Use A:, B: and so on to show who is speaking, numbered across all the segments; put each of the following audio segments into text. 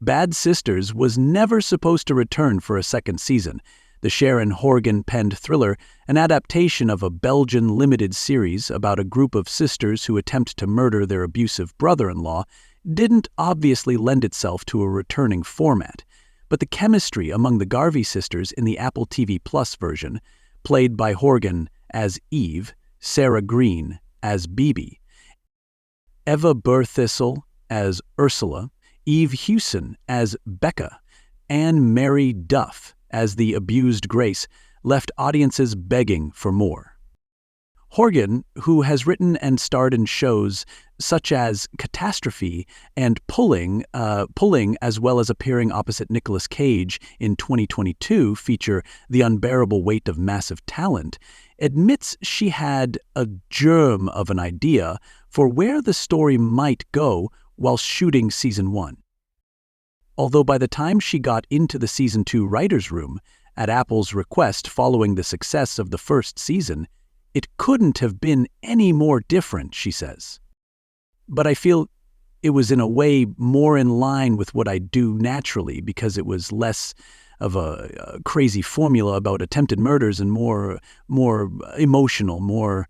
A: Bad Sisters was never supposed to return for a second season. The Sharon Horgan-penned thriller, an adaptation of a Belgian limited series about a group of sisters who attempt to murder their abusive brother-in-law, didn't obviously lend itself to a returning format. But the chemistry among the Garvey sisters in the Apple TV Plus version, played by Horgan as Eve, Sarah Green as Bibi, Eva Burthistle as Ursula, Eve Hewson as Becca, and Mary Duff as the abused Grace, left audiences begging for more. Horgan, who has written and starred in shows such as Catastrophe and Pulling, as well as appearing opposite Nicolas Cage in 2022 feature The Unbearable Weight of Massive Talent, admits she had a germ of an idea for where the story might go while shooting Season 1. Although by the time she got into the Season 2 writer's room, at Apple's request following the success of the first season, it couldn't have been any more different, she says. But I feel it was in a way more in line with what I do naturally because it was less of a crazy formula about attempted murders and more emotional, more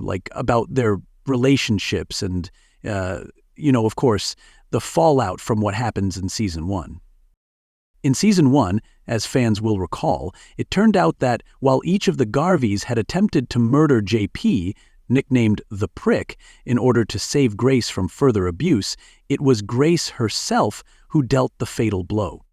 A: like about their relationships and, of course, the fallout from what happens in Season 1. In Season 1, as fans will recall, it turned out that while each of the Garveys had attempted to murder JP, nicknamed the Prick, in order to save Grace from further abuse, it was Grace herself who dealt the fatal blow.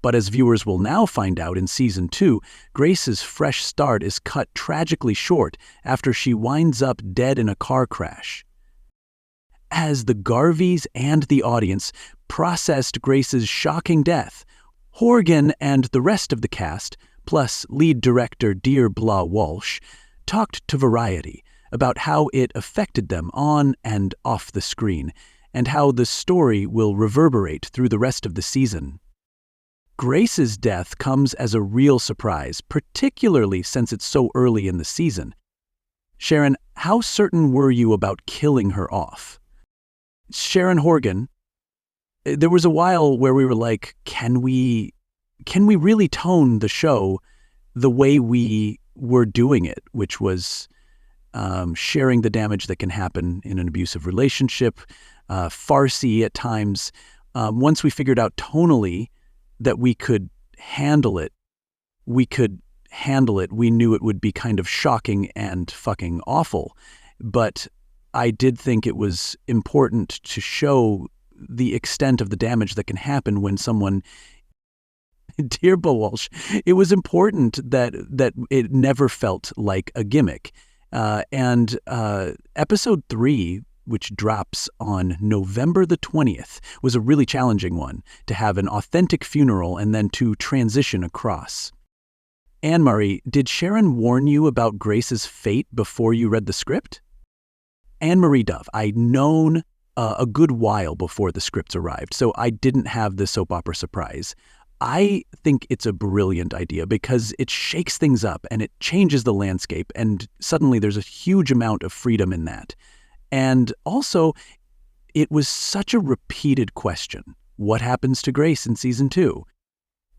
A: But as viewers will now find out in Season 2, Grace's fresh start is cut tragically short after she winds up dead in a car crash. As the Garveys and the audience processed Grace's shocking death, Horgan and the rest of the cast, plus lead director Dear Blah Walsh, talked to Variety about how it affected them on and off the screen, and how the story will reverberate through the rest of the season. Grace's death comes as a real surprise, particularly since it's so early in the season. Sharon, how certain were you about killing her off? Sharon Horgan, there was a while where we were like, can we really tone the show the way we were doing it, which was sharing the damage that can happen in an abusive relationship, farcy at times. Once we figured out tonally that we could handle it, we knew it would be kind of shocking and fucking awful. But I did think it was important to show the extent of the damage that can happen when someone... Dear Bo Walsh, it was important that it never felt like a gimmick. And Episode 3, which drops on November the 20th, was a really challenging one, to have an authentic funeral and then to transition across. Anne-Marie, did Sharon warn you about Grace's fate before you read the script? Anne-Marie Dove, I'd known a good while before the scripts arrived, so I didn't have the soap opera surprise. I think it's a brilliant idea because it shakes things up and it changes the landscape, and suddenly there's a huge amount of freedom in that. And also, it was such a repeated question. What happens to Grace in Season 2?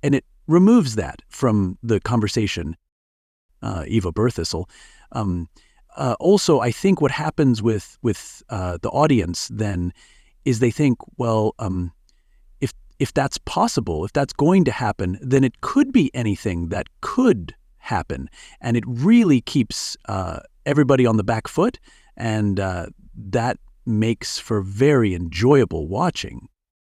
A: And it removes that from the conversation, Eva Burthistle. Also, I think what happens with the audience then is they think, well, if that's possible, if that's going to happen, then it could be anything that could happen. And it really keeps everybody on the back foot, and that makes for very enjoyable watching.